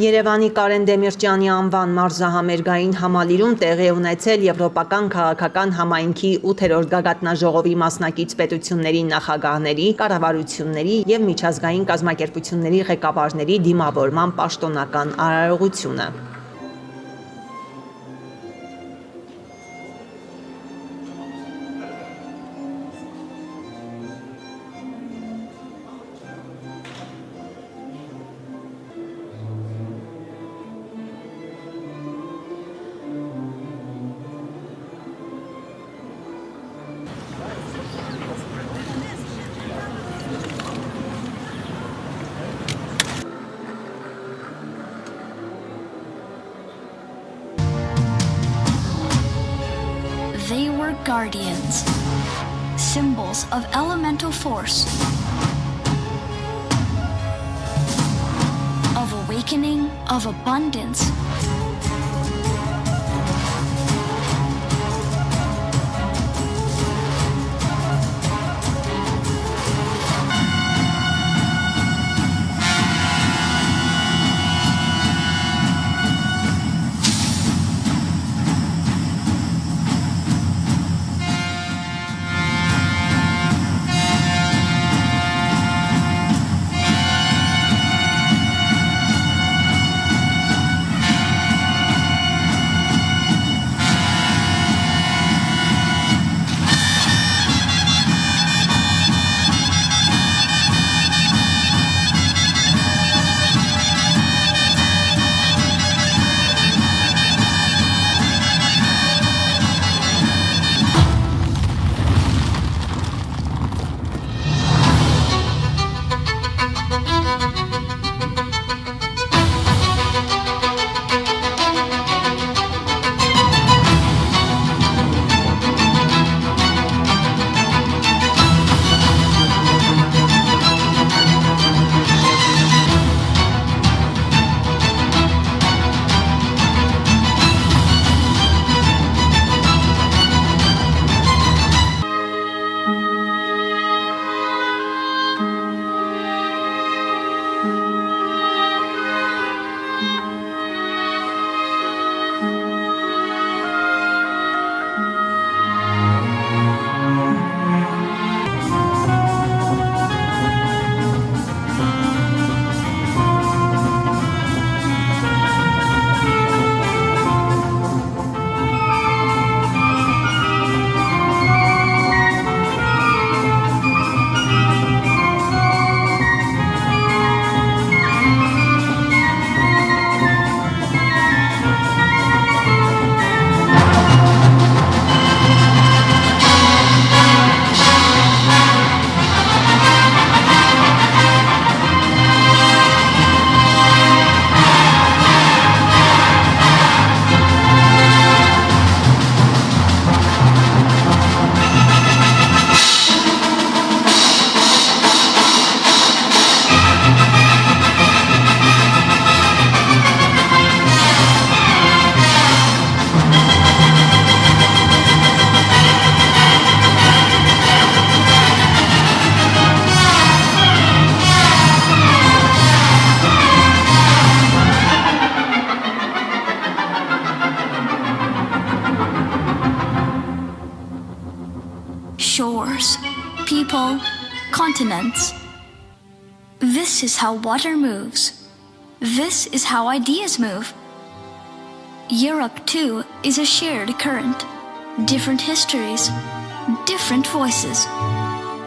Երևանի Կարեն Դեմիրճյանի անվան մարզահամերգային համալիրում տեղի է ունեցել Եվրոպական քաղաքական համայնքի 8-րդ գագաթնաժողովի մասնակից պետությունների նախագահների, կառավարությունների և միջազգային կազմակերպությունների ղեկավարների դիմավորման պաշտոնական արարողությունը։ They were guardians, symbols of elemental force, of awakening, of abundance. Shores, people, continents. This is how water moves. This is how ideas move. Europe, too, is a shared current. Different histories, different voices.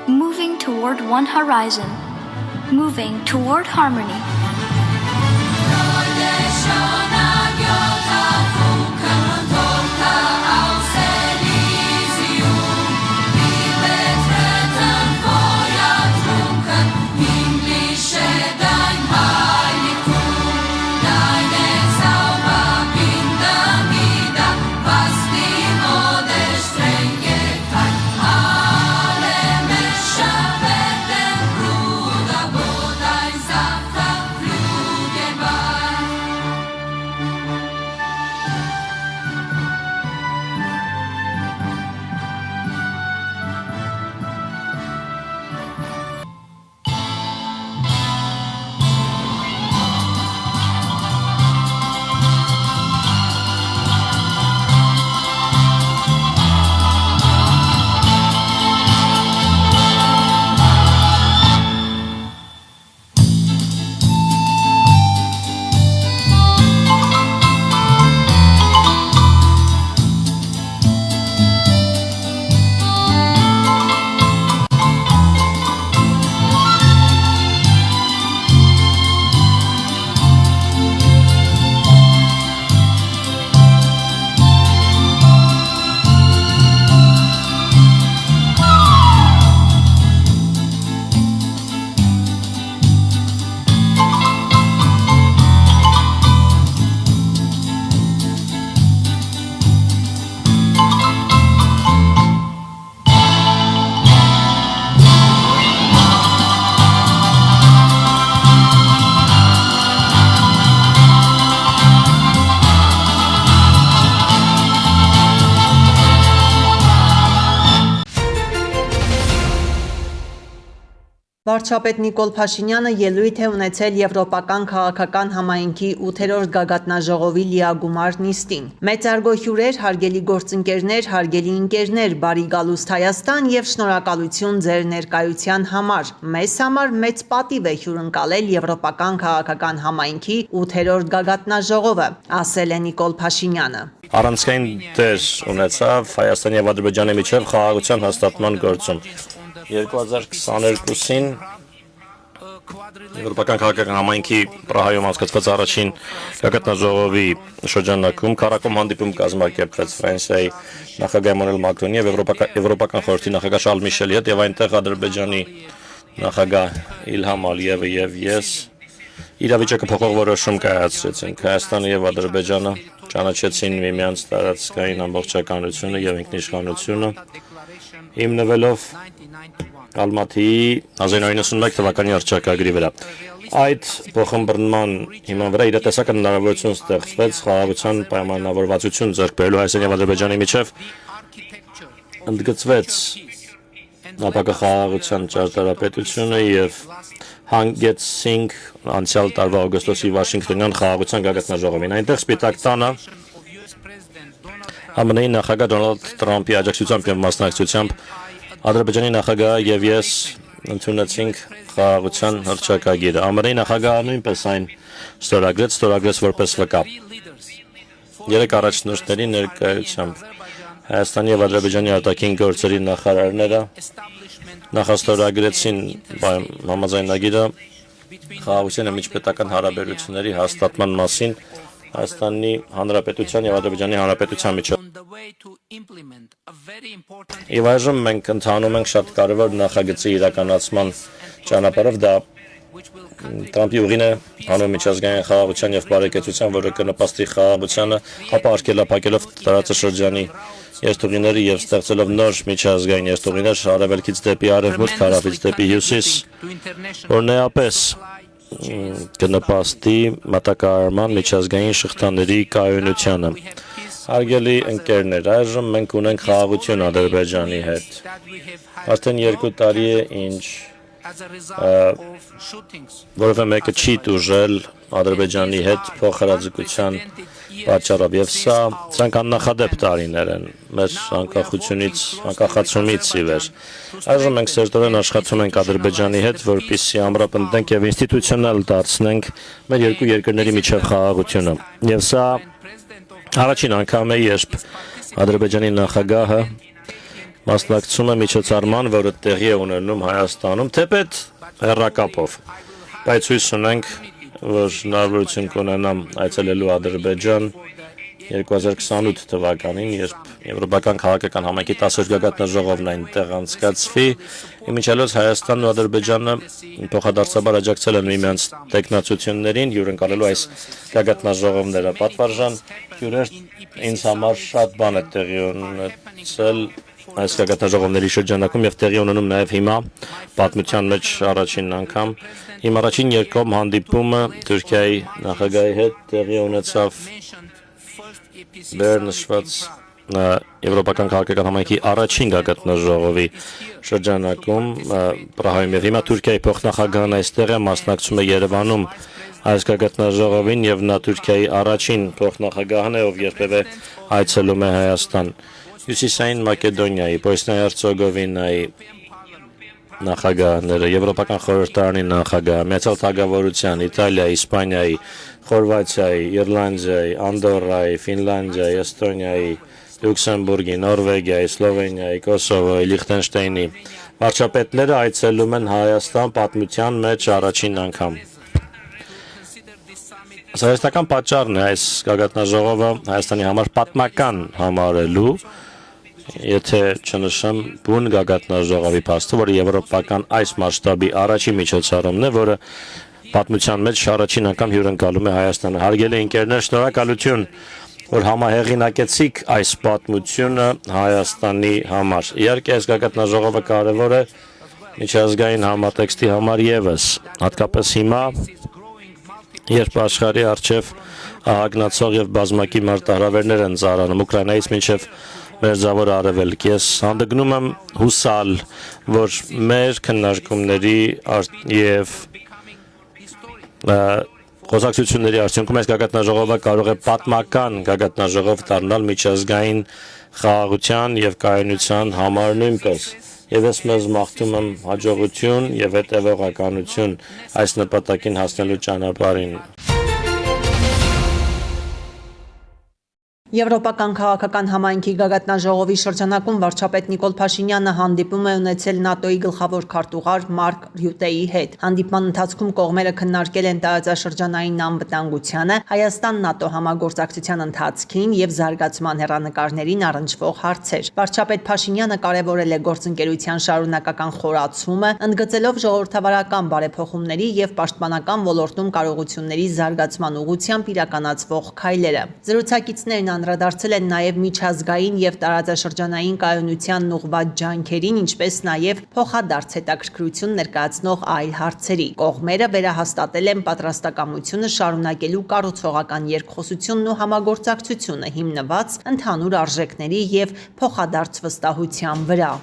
Moving toward one horizon. Moving toward harmony. Վարչապետ Նիկոլ Փաշինյանը ելույթ է ունեցել Եվրոպական քաղաքական համայնքի 8-րդ գագաթնաժողովի լիագումար նիստին։ Մեծարգո հյուրեր, հարգելի գործընկերներ, հարգելի ընկերներ, բարի գալուստ Հայաստան եւ շնորհակալություն ձեր ներկայության համար։ Մեզ համար մեծ պատիվ է հյուրընկալել Եվրոպական քաղաքական համայնքի 8-րդ գագաթնաժողովը, ասել է Նիկոլ Փաշինյանը։ Առանցքային դեր ունեցավ Հայաստանի եւ Ադրբեջանի միջև խաղաղության հաստատման գործում։ 2022-ին Եվրոպական քաղաքական համայնքի Պրահայում անցկացված առաջին գագաթնաժողովի շրջանակում քառակում հանդիպում կազմակերպվեց Ֆրանսիայի նախագահ Էմանուել Մակրոնի եւ Եվրոպական խորհրդի նախագահ Շարլ Միշելի հետ եւ այնտեղ Ադրբեջանի նախագահ Իլհամ Ալիևը եւ ես իրավիճակը փոխող որոշում կայացրեցինք։ Հայաստանը եւ Ադրբեջանը ճանաչեցին միմյանց տարածքային ամբողջականությունը եւ ինքնիշխանությունը, հիմնվելով Ալմատիի 1991 թվականի հռչակագրի վրա։ Այդ փոխըմբռնման հիման վրա իրատեսական հնարավորություն ստեղծվեց խաղաղության պայմանավորվածություն ձեռք բերելու Հայաստանի եւ Ադրբեջանի միջև, ընդգծվեց ապակա խաղաղության ճարտարապետությունը եւ հանգեցինք անցյալ տարվա օգոստոսի Վաշինգտոնյան խաղաղության գագաթնաժողովին։ Այնտեղ Սպիտակ տանը ԱՄՆ-ի նախագահ Դոնալդ Թրամփի աջակցությամբ եւ մասնակցությամբ Ադրբեջանի նախագահը եւ ես ընդունեցինք խաղաղության հռչակագիրը։ ԱՄՆ-ի նախագահը նույնպես այն ստորագրեց որպես վկա։ Երեք առաջնորդների ներկայությամբ Հայաստանի եւ Ադրբեջանի արտաքին գործերի նախարարները նախաստորագրեցին համաձայնագիրը խաղաղության եւ միջպետական հարաբերությունների հաստատման մասին Հայաստանի Հանրապետության եւ Ադրբեջանի Հանրապետության միջեւ։ Եվ այժմ մենք ընթանում ենք շատ կարևոր նախագծի իրականացման ճանապարհով, դա Թրամփի ուղին է հանուն միջազգային խաղաղության եւ բարեկեցության, որը կնպաստի խաղաղությանը, ապա արգելափակելով տարածաշրջանի երթուղիները եւ ստեղծելով նոր միջազգային երթուղիներ արևելքից դեպի արևմուտք, հարավից դեպի հյուսիս, որ նույնպես կնպաստի մատակարարման միջազգային շղթաների կայունությանը։ Հարգելի ընկերներ, այժմ մենք ունենք խաղաղություն Ադրբեջանի հետ։ Արդեն 2 տարի է ինչ որևէ մեկը չի տուժել Ադրբեջանի հետ փոխհրաձգության պատճառով եւ սրանք աննախադեպ տարիներ են մեր անկախացումից ի վեր։ Այժմ մենք սերտորեն աշխատում ենք Ադրբեջանի հետ, որպեսզի ամրապնդենք եւ ինստիտուցիոնալ դարձնենք մեր երկու երկրների միջև խաղաղությունը։ Եվ սա առաջին անգամ է, երբ Ադրբեջանի նախագահը մասնակցում է միջոցառման, որը տեղի է ունենում Հայաստանում, թեպետ հեռակապով, բայց հույս ունենք, որ հնարավորություն կունենամ այցելելու Ադրբեջան 2028 թվականին, երբ Եվրոպական քաղաքական համայնքի 10-րդ գագաթնաժողովն այնտեղ անցկացվի, իմիջիալոց Հայաստանն ու Ադրբեջանը փոխադարձաբար աջակցել են միմյանց տեխնացություններին, հյուրընկալելու այս գագաթնաժողովները։ Պատվարժան հյուրեր, ինձ համար շատ բան է տեղի ունեցել այս գագաթնաժողովների շրջանակում եւ տեղի ունենում նաեւ հիմա պատմության մեջ առաջին անգամ իմ առաջին երկկողմ հանդիպումը Թուրքիայի նախագահի հետ տեղի ունեցավ Բեռնշված Եվրոպական քաղաքական համայնքի առաջին գագաթնաժողովի շրջանակում Պրահայում եւ հիմա Թուրքիայի փոխնախագահն այստեղ է, մասնակցում է Երևանում այս գագաթնաժողովին եւ նա Թուրքիայի առաջին փոխնախագահն է, ով երբևէ այցելում է Հայաստան։ Հյուսիսային Մակեդոնիայի, Բոսնիայի Հերցեգովինայի նախագահները, Եվրոպական խորհրդարանի նախագահը, Միացյալ Թագավորության, Իտալիայի, Իսպանիայի, Խորվաթիայի, Իռլանդիայի, Անդորրայի, Ֆինլանդիայի, Էստոնիայի, Լյուքսեմբուրգի, Նորվեգիայի, Սլովենիայի, Կոսովոյի, Լիխտենշտեյնի վարչապետները այցելում են Հայաստան պատմության մեջ առաջին անգամ։ Սահեստական պատճառն է այս գագաթնաժողովը Հայաստանի համար պատմական համարելու, եթե չնշեմ բուն գագաթնաժողովի փաստը, որը եվրոպական այս մասշտաբի առաջին միջոցառումն է, որը պատմության մեջ առաջին անգամ հյուրընկալում է Հայաստանը։ Հարգելի ընկերներ, շնորհակալություն, որ համահեղինակեցիք այս պատմությունը Հայաստանի համար։ Իհարկե, այս գագաթնաժողովը կարևոր է միջազգային համատեքստի համար եւս, հատկապես հիմա, երբ աշխարհի առջև ահագնացող եւ բազմակի մարտահրավերներ են ծառանում Ուկրաինայից մինչև Մերձավոր Արևելք։ Ես հանդգնում եմ հուսալ, որ մեր քննարկումների եւ խոսակցությունների արդյունքում այս գագաթնաժողովը կարող է պատմական գագաթնաժողով դառնալ միջազգային խաղաղության եւ կայունության համար նույնպես։ Եվ ես մեզ մաղթում եմ հաջողություն եւ հետեւողականություն այս նպատակին հասնելու ճանապարհին։ Եվրոպական քաղաքական համայնքի գագաթնաժողովի շրջանակում վարչապետ Նիկոլ Փաշինյանը հանդիպում է ունեցել ՆԱՏՕ-ի գլխավոր քարտուղար Մարկ Ռյուտեի հետ։ Հանդիպման ընթացքում կողմերը քննարկել են տարածաշրջանային անվտանգությանը, Հայաստան-ՆԱՏՕ համագործակցության ընթացքին եւ զարգացման հեռանկարներին առնչվող հարցեր։ Վարչապետ Փաշինյանը կարևորել է գործընկերության շարունակական խորացումը, ընդգծելով ժողովրդավարական բարեփոխումների եւ պաշտպանական ոլորտում կարողությունների զարգացման ուղղությամբ իրականացվող քայլերը։ Զրուցակիցներն անդրադարձել են նաև միջազգային եւ տարածաշրջանային կայունությանն ուղղված ջանքերին, ինչպես նաև փոխադարձ հետաքրքրություն ներկայացնող այլ հարցերի։ Կողմերը վերահաստատել են պատրաստակամությունը շարունակելու կառուցողական երկխոսությունն ու համագործակցությունը հիմնված ընդհանուր արժեքների եւ փոխադարձ վստահության վրա։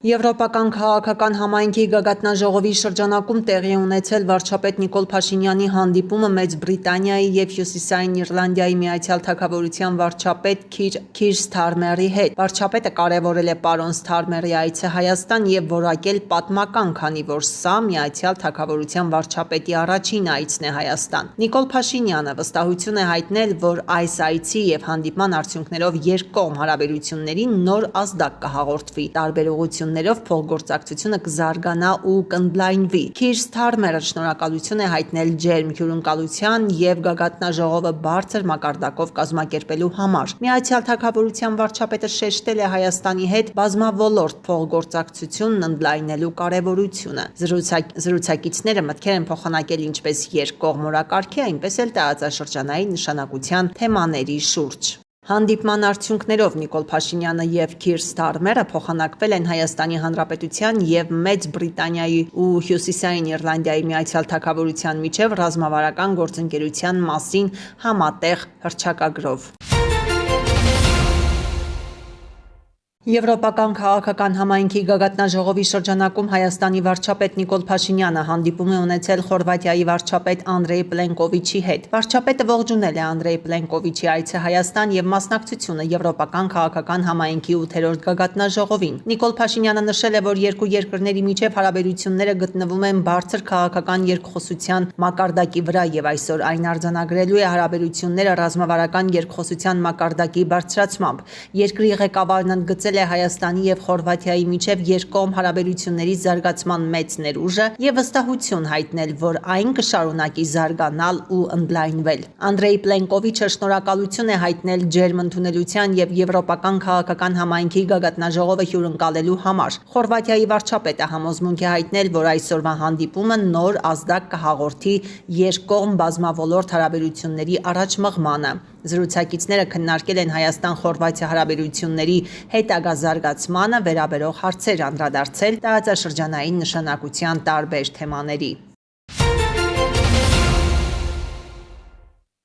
Եվրոպական քաղաքական համայնքի գագաթնաժողովի շրջանակում տեղի ունեցել վարչապետ Նիկոլ Փաշինյանի հանդիպումը Մեծ Բրիտանիայի եւ Հյուսիսային Իռլանդիայի Միացյալ Թագավորության վարչապետ Քիր Սթարմերի հետ։ Վարչապետը կարևորել է պարոն Սթարմերի այցը Հայաստան եւ որակել պատմական, քանի որ սա Միացյալ Թագավորության վարչապետի առաջին այցն է Հայաստան։ Նիկոլ Փաշինյանը վստահություն է հայտնել, որ այս այցի եւ հանդիպման արդյունքներով երկկողմ հարաբերություններին նոր ազդակ կհաղորդվի։ Տարբեր ներով փոխգործակցությունը կզարգանա ու կընդլայնվի։ Քիր Սթարմերը շնորհակալություն է հայտնել ջերմ հյուրընկալության եւ գագաթնաժողովը բարձր մակարդակով կազմակերպելու համար։ Միացյալ Թագավորության վարչապետը շեշտել է Հայաստանի հետ բազմավոլորտ փոխգործակցությունն ընդլայնելու կարեւորությունը։ Զրուցակիցները մտքեր են փոխանակել ինչպես երկկողմ օրակարգի, այնպես էլ տարածաշրջանային նշանակության թեմաների շուրջ։ Հանդիպման արդյունքներով Նիկոլ Փաշինյանը եւ Քիր Սթարմերը փոխանակվել են Հայաստանի Հանրապետության եւ Մեծ Բրիտանիայի ու Հյուսիսային Իռլանդիայի Միացյալ Թագավորության միջև ռազմավարական գործընկերության մասին համատեղ հռչակագրով։ Եվրոպական քաղաքական համայնքի գագաթնաժողովի շրջանակում Հայաստանի վարչապետ Նիկոլ Փաշինյանը հանդիպում է ունեցել Խորվաթիայի վարչապետ Անդրեյ Պլենկովիչի հետ։ Վարչապետը ողջունել է Անդրեյ Պլենկովիչի այցը Հայաստան եւ մասնակցությունը Եվրոպական քաղաքական համայնքի 8-րդ գագաթնաժողովին։ Նիկոլ Փաշինյանը նշել է, որ երկու երկրների միջև հարաբերությունները գտնվում են բարձր քաղաքական երկխոսության մակարդակի վրա եւ այսօր այն արձանագրելու է հարաբերությունները ռազմավարական երկխոսության մակարդակի բարձրացմամբ։ Երկրի ղեկավարն ընդգծել է Հայաստանի եւ Խորվաթիայի միջև երկկողմ հարաբերությունների զարգացման մեծ ներուժը եւ վստահություն հայտնել, որ այն կշարունակի զարգանալ ու ընդլայնվել։ Անդրեյ Պլենկովիչը շնորհակալություն է հայտնել ջերմ ընդունելության եւ Եվրոպական քաղաքական համայնքի գագաթնաժողովը հյուրընկալելու համար։ Խորվաթիայի վարչապետը համոզմունք է հայտնել, որ այսօրվա հանդիպումը նոր ազդակ կհաղորդի երկկողմ բազմավոլորտ հարաբերությունների առաջ մղմանը։ Զրուցակիցները քննարկել են Հայաստան-Խորվաթիա հարաբերությունների հետագա զարգացմանը վերաբերող հարցեր, անդրադարձել տարածաշրջանային նշանակության տարբեր թեմաների։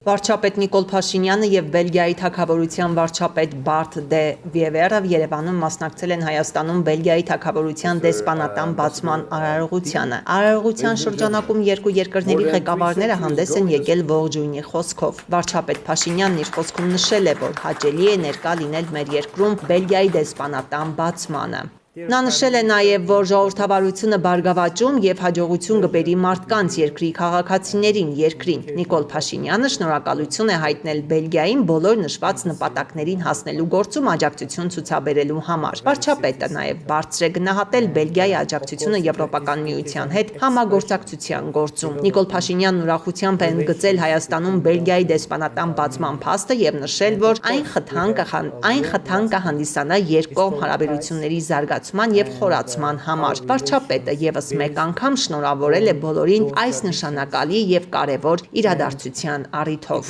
Վարչապետ Նիկոլ Փաշինյանը եւ Բելգիայի թագավորության վարչապետ Բարթ դե Վիևերը Երևանում մասնակցել են Հայաստանում Բելգիայի թագավորության դեսպանատան բացման արարողությանը։ Արարողության շրջանակում երկու երկրների ղեկավարները հանդես են եկել ողջույնի խոսքով։ Վարչապետ Փաշինյանն իր խոսքում նշել է, որ հաճելի է ներկա լինել մեր երկրում Բելգիայի դեսպանատան բացմանը։ Նա նշել է նաև, որ ժողովրդավարությունը բարգավաճում եւ հաջողություն կբերի մարդկանց, երկրի քաղաքացիներին, երկրին։ Նիկոլ Փաշինյանը շնորհակալություն է հայտնել Բելգիային բոլոր նշված նպատակներին հասնելու գործում աջակցություն ցուցաբերելու համար։ Վարչապետը նաև բարձր է գնահատել Բելգիայի աջակցությունը Եվրոպական միության հետ համագործակցության գործում։ Նիկոլ Փաշինյանն ուրախությամբ է ընդգծել Հայաստանում Բելգիայի դեսպանատան բացման փաստը եւ նշել, որ այն խթան կհանդիսանա երկկողմ հարաբերությունների զարգացման եւ խորացման համար։ Վարչապետը եւս մեկ անգամ շնորհավորել է բոլորին այս նշանակալի եւ կարեւոր իրադարձության առիթով։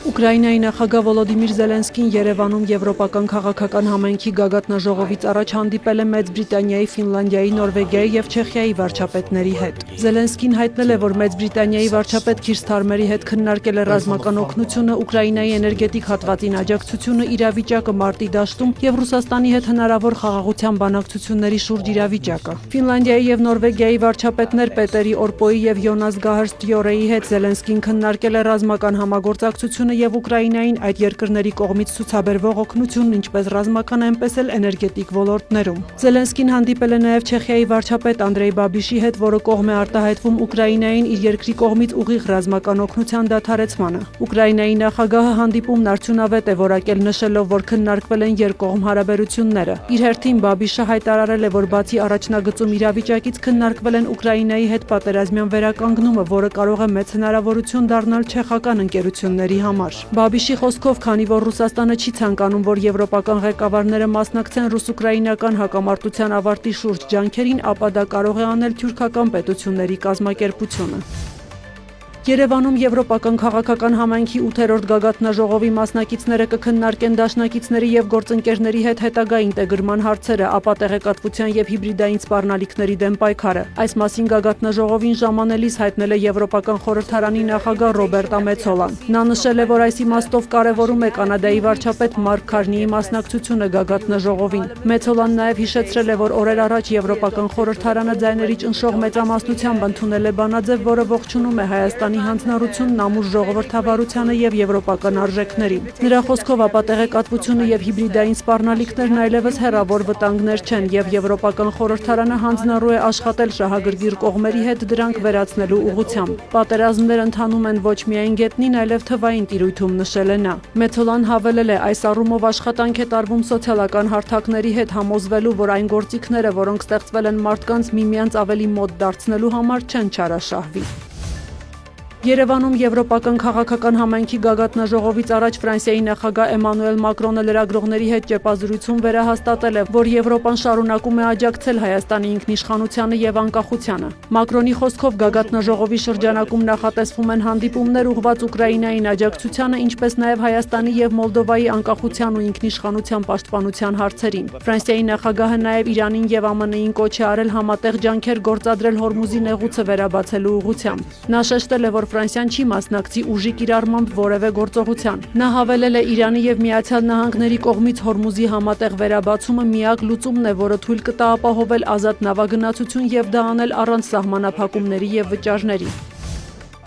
Ուկրաինայի նախագահ Վոլոդիմիր Զելենսկին Երևանում Եվրոպական քաղաքական համայնքի գագաթնաժողովից առաջ հանդիպել է Մեծ Բրիտանիայի, Ֆինլանդիայի, Նորվեգիայի եւ Չեխիայի վարչապետների հետ։ Զելենսկին հայտնել է, որ Մեծ Բրիտանիայի վարչապետ Քիր Սթարմերի հետ քննարկել է ռազմական օգնությունը, Ուկրաինայի էներգետիկ հատվածին աջակցությունը, իրավիճակը մարտի դաշտում եւ Ռուսաստանի հետ հնարավոր խաղաղության բանակցությունների շուրջ իրավիճակը։ Ֆինլանդիայի եւ Նորվեգիայի վարչապետներ Պետերի Օրպոյի եւ Յոնաս Գահարստյորեի հետ Զելենսկին քննարկել է ռազմական համագործակցությունը եւ Ուկրաինային այդ երկրների կողմից ցուցաբերվող օգնությունն ինչպես ռազմական, այնպես էլ էներգետիկ ոլորտներում։ Զելենսկին հանդիպել է նաեւ Չեխիայի վարչապետ Անդրեյ Բաբիշի հետ, որը կողմ է արտահայտվում Ուկրաինային իր երկրի կողմից ուղիղ ռազմական օգնության դադարեցմանը։ Ուկրաինայի նախագահը հանդիպումն արդյունավետ է որակել, նշելով, որ քննարկվել են երկկողմ հարաբերությունները։ Իր հերթին Բաբիշը հայտարարել է, որ բացի առաջնագծում իրավիճակից քննարկվել են Ուկրաինայի հետ պատերազմյան վերականգնումը, որը կարող է մեծ հնարավորություն դառնալ չեխական ընկերությունների համար։ Բաբիշի խոսքով, քանի որ Ռուսաստանը չի ցանկանում, որ եվրոպական ղեկավարները մասնակցեն ռուս-ուկրաինական հակամարտության ավարտի շուրջ ջանքերին, ապա դա կարող է անել թյուրքական պետությունների կազմակերպությունը։ Երևանում Եվրոպական քաղաքական համայնքի 8-րդ գագաթնաժողովի մասնակիցները կքննարկեն դաշնակիցների եւ գործընկերների հետ հետագա ինտեգրման հարցերը, ապա տեղեկատվության եւ հիբրիդային սպառնալիքների դեմ պայքարը։ Այս մասին գագաթնաժողովին ժամանելիս հայտնել է Եվրոպական խորհրդարանի նախագահ Ռոբերտա Մեցոլան։ Նա նշել է, որ այս իմաստով կարևորում է Կանադայի վարչապետ Մարկ Քարնիի մասնակցությունը գագաթնաժողովին։ Մեցոլան նաեւ հիշեցրել է, որ օրեր առաջ Եվրոպական խորհրդարանը ձայների ճնշող մեծամասնությամբ ընդունել է բանաձև, որը ողջունում է Հայաստանի հանձնառությունն ամուր ժողովրդավարությանը եւ եվրոպական արժեքներին։ Նրա խոսքով ապա տեղեկատվությունը եւ հիբրիդային սպառնալիքներն այլևս հեռավոր վտանգներ չեն եւ Եվրոպական խորհրդարանը հանձնառու է աշխատել շահագրգիռ կողմերի հետ դրանք վերացնելու ուղղությամբ։ Պատերազմներ ընթանում են ոչ միայն գետնին, այլև թվային տիրույթում, նշել է նա։ Մեցոլան հավելել է, այս առումով աշխատանք է տարվում սոցիալական հարթակների հետ համոզվելու, որ այն գործիքները, որոնք ստեղծվել են մարդկանց միմյանց ավելի մոտ դարձնելու համար, չեն չարաշահվի։ Երևանում Եվրոպական քաղաքական համայնքի գագաթնաժողովից առաջ Ֆրանսիայի նախագահ Էմանուել Մակրոնը լրագրողների հետ ճեպազրույցում վերահաստատել է, որ Եվրոպան շարունակում է աջակցել Հայաստանի ինքնիշխանությանը եւ անկախությանը։ Մակրոնի խոսքով գագաթնաժողովի շրջանակում նախատեսվում են հանդիպումներ ուղղված Ուկրաինային աջակցությանը, ինչպես նաեւ Հայաստանի եւ Մոլդովայի անկախության ու ինքնիշխանության պաշտպանության հարցերին։ Ֆրանսիայի նախագահը նաեւ Իրանին եւ ԱՄՆ-ին կոչ է արել համատեղ ջանքեր գործադրել Հորմուզի նեղուցը վերաբացելու ուղղությամբ։ Նա շեշտել է, որ Ֆրանսիան չի մասնակցի ուժի կիրառմամբ որևէ գործողության։ Նա հավելել է Իրանի եւ Միացյալ Նահանգների կողմից Հորմուզի համատեղ վերաբացումը միակ լուծումն է, որը թույլ կտա ապահովել ազատ նավագնացություն եւ դա անել առանց սահմանափակումների եւ վճարների։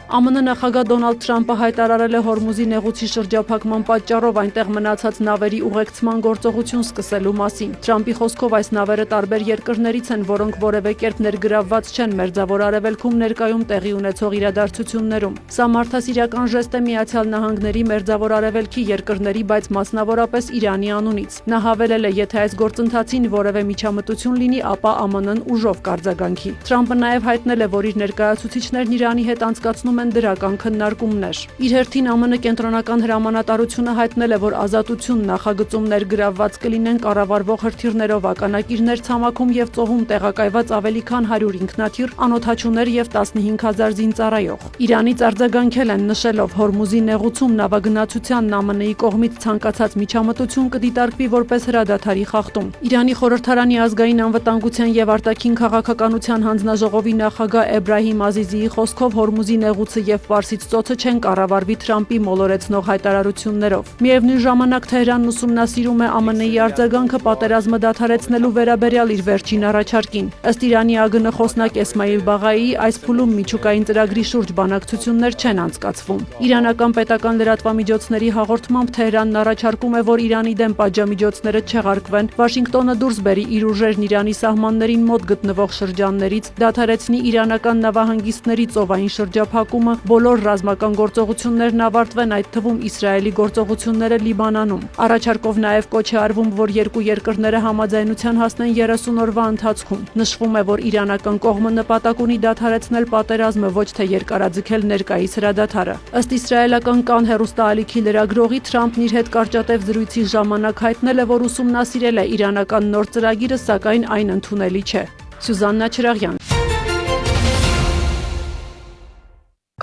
ԱՄՆ նախագահ Դոնալդ Թրամփը հայտարարել է Հորմուզի նեղուցի շրջափակման պատճառով այնտեղ մնացած նավերի ուղեկցման գործողություն սկսելու մասին։ Թրամփի խոսքով այս նավերը տարբեր երկրներից են, որոնք որևէ կերպ ներգրավված չեն Մերձավոր Արևելքում ներկայում տեղի ունեցող իրադարձություններում։ Սա մարդասիրական ժեստ է Միացյալ Նահանգների, Մերձավոր Արևելքի երկրների, բայց մասնավորապես Իրանի անունից։ Նա հավելել է, եթե այս գործընթացին որևէ միջամտություն լինի, ապա ԱՄՆ-ն ուժով կարձագանքի։ Թրամփը նաև հայտնել է, որ իր ներկայացուցիչներն Իրանի հետ անցկացնում են դրական քննարկումներ։ Իր հերթին ԱՄՆ կենտրոնական հրամանատարությունը հայտնել է, որ ազատություն նախագծում ներգրավված կլինեն կառավարվող հրթիռներով ականակիրներ ցամաքում եւ ծովում տեղակայված ավելի քան 100 ինքնաթիռ, անօդաչուներ եւ 15000 զինծառայող։ Իրանից արձագանքել են, նշելով Հորմուզի նեղուցում նավագնացությանն ԱՄՆ-ի կողմից ցանկացած միջամտություն կդիտարկվի որպես հրադադարի խախտում։ Իրանի խորհրդարանի ազգային անվտանգության եւ արտաքին քաղաքականության հանձնաժողովի նախագահ Էբրահիմ Ազիզիի խոսքով Հորմուզի նեղուցը եւ Պարսից ծոցը չեն կառավարվի Թրամփի մոլորեցնող հայտարարություններով։ Միևնույն ժամանակ Թեհրանն ուսումնասիրում է ԱՄՆ-ի արձագանքը պատերազմը դադարեցնելու վերաբերյալ իր վերջին առաջարկին։ Ըստ Իրանի ԱԳՆ խոսնակ Էսմայիլ Բաղայիի, այս փուլում միջուկային ծրագրի շուրջ բանակցություններ չեն անցկացվում։ Իրանական պետական լրատվամիջոցների հաղորդմամբ Թեհրանն առաջարկում է, որ Իրանի դեմ պատժամիջոցները չեղարկվեն, Վաշինգտոնը դուրս բերի իր ուժերն Իրանի սահմաններին մոտ գտնվող շրջաններից, դադարեցնի իրանական նավահանգիստների ծովային շրջափակումը, բոլոր ռազմական գործողություններն ավարտվեն, այդ թվում Իսրայելի գործողությունները Լիբանանում։ Առաջարկով նաև կոչ է արվում, որ երկու երկրները համաձայնության հասնեն 30 օրվա ընթացքում։ Նշվում է, որ իրանական կողմը նպատակ ունի դադարեցնել պատերազմը, ոչ թե երկարաձգել ներկայիս հրադադարը։ Ըստ իսրայելական Կան հեռուստաալիքի լրագրողի, Թրամփն իր հետ կարճատև զրույցի ժամանակ հայտնել է, որ ուսումնասիրել է իրանական նոր ծրագիրը, սակայն այն ընդունելի չէ։ Սյուզաննա Չրաղյան։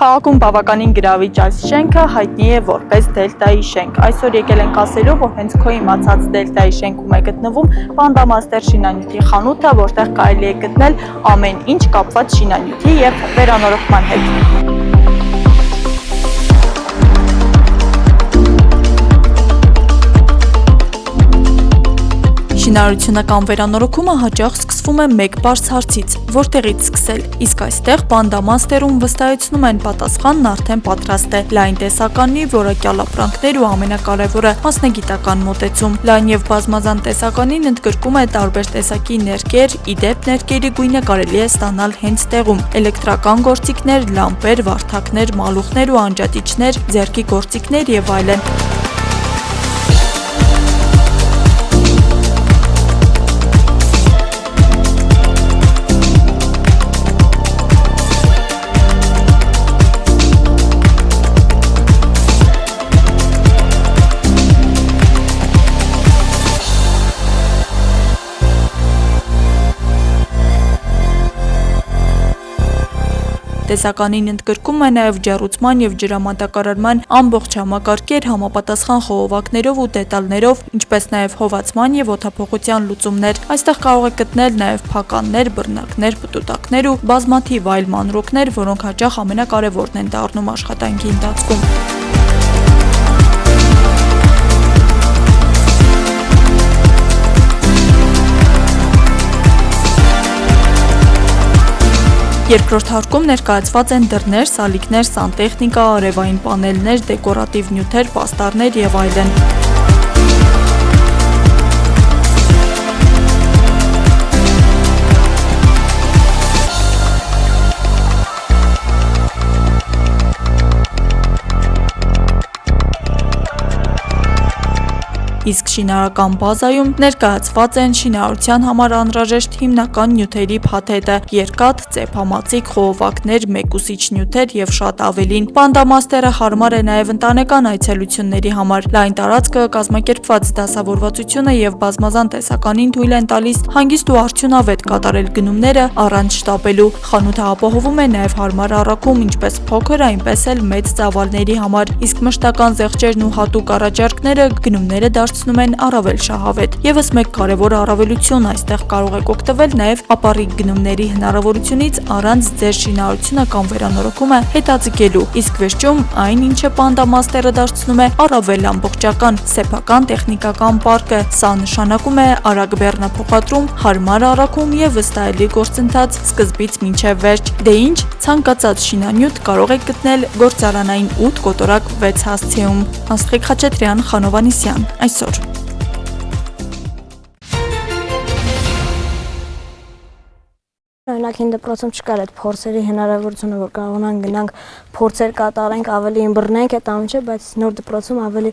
Քաղաքում բավականին գրավիչ այս շենքը հայտնի է որպես Դելտայի շենք։ Այսօր եկել ենք ասելու, որ հենց քո իմացած Դելտայի շենքում է գտնվում Պանդամաստեր շինանյութի խանութը, որտեղ կարելի է գտնել ամեն ինչ կապված շինանյութի եւ վերանորոգման հետ։ Շինարարությունը կամ վերանորոգումը հաճախ սկսվում է մեկ բարձ հարցից, որտեղից սկսել, իսկ այստեղ Պանդամաստերում վստահեցնում են պատասխանն արդեն պատրաստ է, լայն տեսականի, որակյալ ապրանքներ ու ամենակարևորը մասնագիտական մոտեցում։ Լայն եւ բազմազան տեսականին ընդգրկում է տարբեր տեսակի ներկեր, ի դեպ ներկերի գույնը կարելի է ստանալ հենց տեղում, էլեկտրական գործիքներ, լամպեր, վարդակներ, մալուխներ ու անջատիչներ, ձեռքի գործիքներ եւ այլն։ Տեսականին ընդգրկում է նաև ջեռուցման եւ ջրամատակարարման ամբողջ համակարգեր համապատասխան խողովակներով ու դետալներով, ինչպես նաև հովացման եւ օդափոխության լուծումներ։ Այստեղ կարող եք գտնել նաև փականներ, բռնակներ, պտուտակներ ու բազմաթիվ այլ մանրուքներ, որոնք հաճախ ամենակարևորն են դառնում աշխատանքի ընթացքում։ Երկրորդ հարկում ներկայացված են դռներ, սալիկներ, սանտեխնիկա, արևային պանելներ, դեկորատիվ նյութեր, պաստառներ եւ այլն։ Իսկ շինարարական բազայում ներկայացված են շինարարության համար անհրաժեշտ հիմնական նյութերի փաթեթը, երկաթ, ծեփամածիկ, խողովակներ, մեկուսիչ նյութեր եւ շատ ավելին։ Պանդամաստերը հարմար է նաեւ ընտանեկան այցելությունների համար։ Լայն տարածքը, կազմակերպված դասավորվածությունը եւ բազմազան տեսականին թույլ են տալիս հանգիստ ու արդյունավետ կատարել գնումները առանց շտապելու։ Խանութը ապահովում է նաեւ հարմար առաքում, ինչպես փոքր, այնպես էլ մեծ ծավալների համար, իսկ մշտական զեղչերն ու հատուկ առաջարկները գնումները դարձնում են առավել շահավետ։ Եվս մեկ կարևոր առավելություն, այստեղ կարող եք օգտվել նաև ապառիկ գնումների հնարավորությունից առանց ձեր շինարարությունը կամ վերանորոգումը հետաձգելու, իսկ վերջում այն, ինչը Պանդամաստերը դարձնում է առավել ամբողջական սեփական տեխնիկական պարկը։ Սա նշանակում է արագ բեռնափոխադրում, հարմար առաքում եւ վստահելի գործընթաց սկզբից մինչեւ վերջ։ Դե ինչ, ցանկացած շինանյութ կարող եք գտնել գործարանային 8 կոտորակ 6 հասցեում։ Աստղիկ Խաչատրյան, Խանով Անիսյան, այսօր։ Օրինակ ինձ դպրոցում չկար այդ փորձերի հնարավորությունը, որ կարողանանք գնանք փորձեր կատարենք, ավելի ըմբռնենք այդ ամենը, բայց նոր դպրոցում ավելի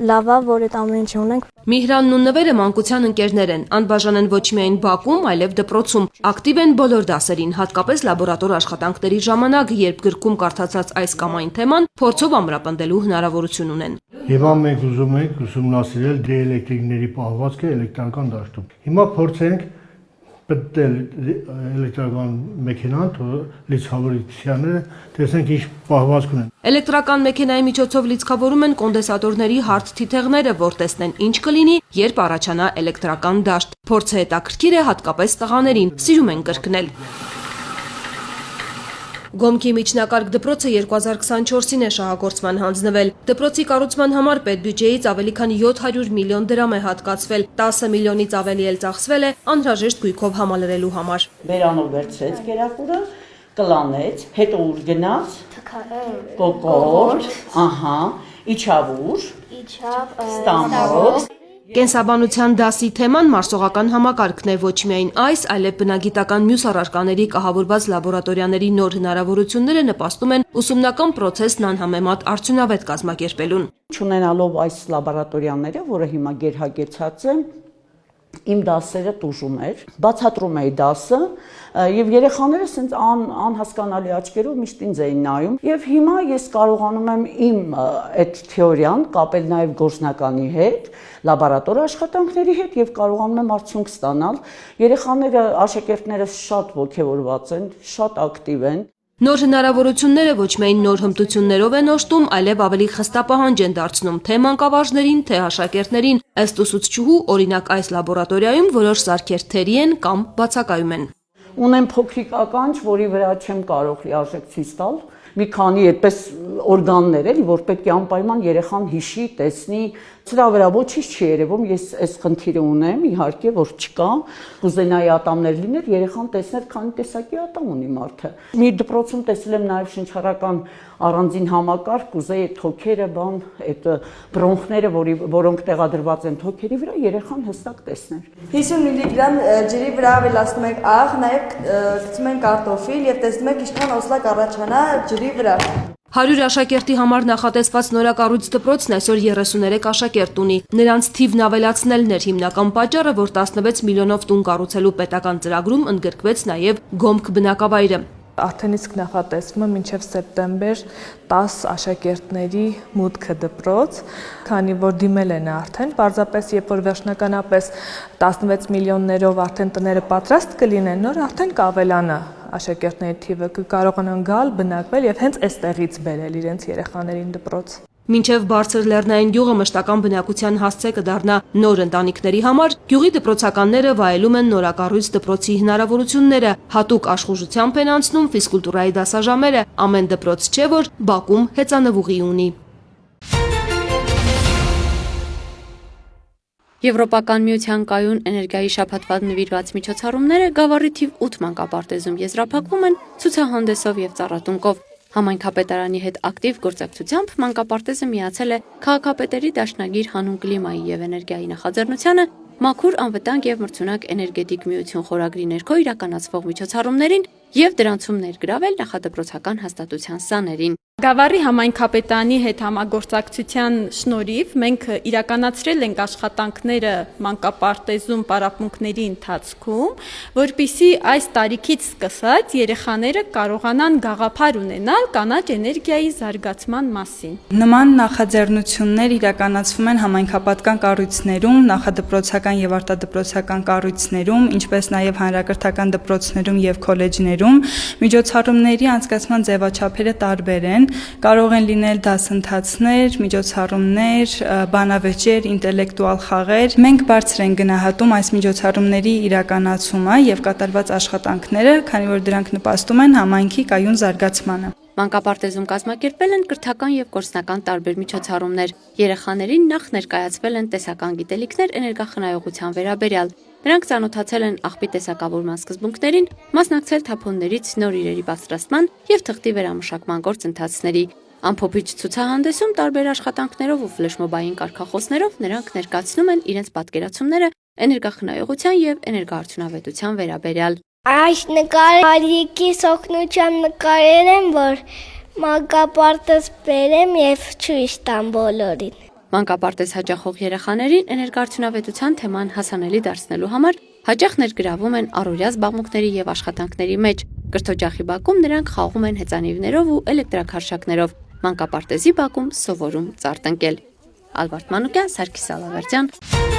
լավ է, որ այդ ամեն ինչը ունենք։ Միհրանն ու Նվերը մանկության ընկերներ են, անբաժան են ոչ միայն բակում, այլև դպրոցում։ Ակտիվ են բոլոր դասերին, հատկապես լաբորատոր աշխատանքների ժամանակ, երբ գրքում կարդացած այս կամ այն թեման փորձով ամրապնդելու հնարավորություն ունեն։ Հիմա մենք ուզում ենք ուսումնասիրել դիէլեկտրիկների պահվածքը էլեկտրական դաշտում։ Հիմա փորձենք պետել էլեկտրական մեքենան, լիցքավորիչները, տեսնենք ինչ պահվածք ունեն։ Էլեկտրական մեքենայի միջոցով լիցքավորում են կոնդենսատորների հարթ թիթեղները, որ տեսնեն ինչ կլինի, երբ առաջանա էլեկտրական դաշտ։ Փորձը հետաքրքիր է հատկապես տղաներին, սիրում են կրկնել։ Գոմքի միջնակարգ դպրոցը 2024-ին է շահագործման հանձնվել։ Դպրոցի կառուցման համար պետբյուջեից ավելի քան 700 միլիոն դրամ է հատկացվել, 10 միլիոնից ավելի էլ ծախսվել է անհրաժեշտ գույքով համալրելու համար։ Բերանով վերցրեց կերակուրը, կլանեց, հետո ուր գնաց, կոկորդ, իջավ ուր, ստամբոլ։ Կենսաբանության դասի թեման մարսողական համակարգն է, ոչ միայն այս, այլև բնագիտական մյուս առարկաների կահավորված լաբորատորիաների նոր հնարավորությունները նպաստում են ուսումնական պրոցեսն անհամեմատ արդյունավետ կազմակերպելուն։ Չունենալով այս լաբորատորիաները, որը հիմա գերհագեցած է, իմ դասերը տուժում էր, բացատրում էի դասը եւ երեխաները ասենց անհասկանալի աչքերով միշտ ինձ էին նայում եւ հիմա ես կարողանում եմ իմ այդ թեորիան կապել նաեւ գործնականի հետ, լաբորատոր աշխատանքների հետ եւ կարողանում եմ արդյունք ստանալ։ Երեխաները, աշակերտները շատ ոգևորված են, շատ ակտիվ են։ Նոր հնարավորությունները ոչ միայն նոր հմտություններով են օժտում, այլև ավելի խստապահանջ են դարձնում թե մանկավարժներին, թե աշակերտներին։ Ըստ ուսուցչուհու, օրինակ այս լաբորատորիայում որոշ սարքեր թերի են կամ բացակայում են։ Ունեմ փոքրիկ ականջ, որի վրա չեմ կարող լիարժեք ցույց տալ։ Մի քանի այդպես օրգաններ էլի, որ պետք է անպայման երեխան հիշի, տեսնի, սրա վրա ոչինչ չի երևում, ես այս խնդիրը ունեմ, իհարկե, որ չկա, կուզենայի ատամներ լիներ, երեխան տեսներ, քանի տեսակի ատամ ունի մարդը։ Մի դպրոցում տեսել եմ նաև շնչառական առանձին համակարգ, կուզեի այդ թոքերը, այդ բրոնխները, որոնք տեղադրված են թոքերի վրա, երեխան հստակ տեսներ։ 50 միլիգրամ ջրի վրա ավելացնում ենք աղ, նաև գցում ենք կարտոֆիլ եւ տեսնում ենք ինչքան օսլա կառաջանա ջրի վրա։ 100 աշակերտի համար նախատեսված նորակառույց դպրոցն այսօր 33 աշակերտ ունի։ Նրանց թիվն ավելացնելն էր հիմնական պատճառը, որ 16 միլիոնով տուն կառուցելու պետական ծրագրում ընդգրկվեց նաև Գոմք բնակավայրը։ Արդեն իսկ նախատեսվում է մինչև սեպտեմբեր 10 աշակերտների մուտքը դպրոց, քանի որ դիմել են արդեն, պարզապես երբ որ վերջնականապես 16 միլիոններով արդեն տները պատրաստ կլինեն, նոր արդեն կավելանա աշակերտների թիվը, կկարողանան գալ, բնակվել եւ հենց այստեղից բերել իրենց երեխաներին դպրոց։ Մինչև Բարձր Լեռնային գյուղը մշտական բնակության հասցե կդառնա նոր ընտանիքների համար, գյուղի դպրոցականները վայելում են նորակառույց դպրոցի հնարավորությունները, հատուկ աշխուժությամբ են անցնում ֆիզկուլտուրայի դասաժամերը, ամեն դպրոց չէ, որ բակում հեծանվուղի ունի։ Եվրոպական միության կայուն էներգիայի շաբաթվա նվիրված միջոցառումները Գավառի թիվ 8 մանկապարտեզում եզրափակվում են ցուցահանդեսով եւ ծառատունկով։ Համայնքապետարանի հետ ակտիվ գործակցությամբ մանկապարտեզը միացել է քաղաքապետերի դաշնագիր հանուն կլիմայի եւ էներգիայի նախաձեռնությանը մաքուր անվտանգ եւ մրցունակ էներգետիկ միություն խորագրի ներքո իրականացվող միջոցառումներին եւ դրանցում ներգրավել նախադպրոցական հաստատության սաներին։ Գավառի համայնքապետարանի հետ համագործակցության շնորհիվ մենք իրականացրել ենք աշխատանքները մանկապարտեզում պարապմունքների ընթացքում, որպեսզի այս տարիքից սկսած երեխաները կարողանան գաղափար ունենալ կանաչ էներգիայի զարգացման մասին։ Նման նախաձեռնություններ իրականացվում են համայնքապետական կառույցներում, նախադպրոցական եւ արտադպրոցական կառույցներում, ինչպես նաեւ հանրակրթական դպրոցներում եւ քոլեջներում։ Միջոցառումների անցկացման ձևաչափերը տարբեր են։ Կարող են լինել դասընթացներ, միջոցառումներ, բանավեճեր, ինտելեկտուալ խաղեր։ Մենք բարձր ենք գնահատում այս միջոցառումների իրականացումը եւ կատարված աշխատանքները, քանի որ դրանք նպաստում են համայնքի կայուն զարգացմանը։ Մանկապարտեզում կազմակերպվել են կրթական եւ կորսնական տարբեր միջոցառումներ։ Երեխաներին նախ ներկայացվել են տեսական գիտելիքներ էներգախնայողության վերաբերյալ։ Նրանք ծանոթացել են աղբի տեսակավորման սկզբունքներին, մասնակցել թափոններից նոր իրերի բարձրացման եւ թղթի վերամշակման գործընթացների։ Ամփոփիչ ցուցահանդեսում տարբեր աշխատանքներով ու ֆլեշմոբային կարգախոսներով նրանք ներկայացնում են իրենց պատկերացումները էներգախնայողության եւ էներգաարդյունավետության վերաբերյալ։ Այս նկարիքիս օգնությամբ նկարել եմ, որ մանկապարտեզ բերեմ եւ ցույց տամ բոլորին։ Մանկապարտեզ հաճախող երեխաներին էներգաարդյունավետության թեման հասանելի դարձնելու համար հաճախ ներգրավում են առօրյա զբաղմունքների եւ աշխատանքների մեջ։ Կրթօջախի բակում նրանք խաղում են հեծանիվներով ու էլեկտրաքարշակներով։ Մանկապարտեզի բակում սովորում ծարտնկել։ Ալբերտ Մանուկյան, Սարգիս Ալավերդյան։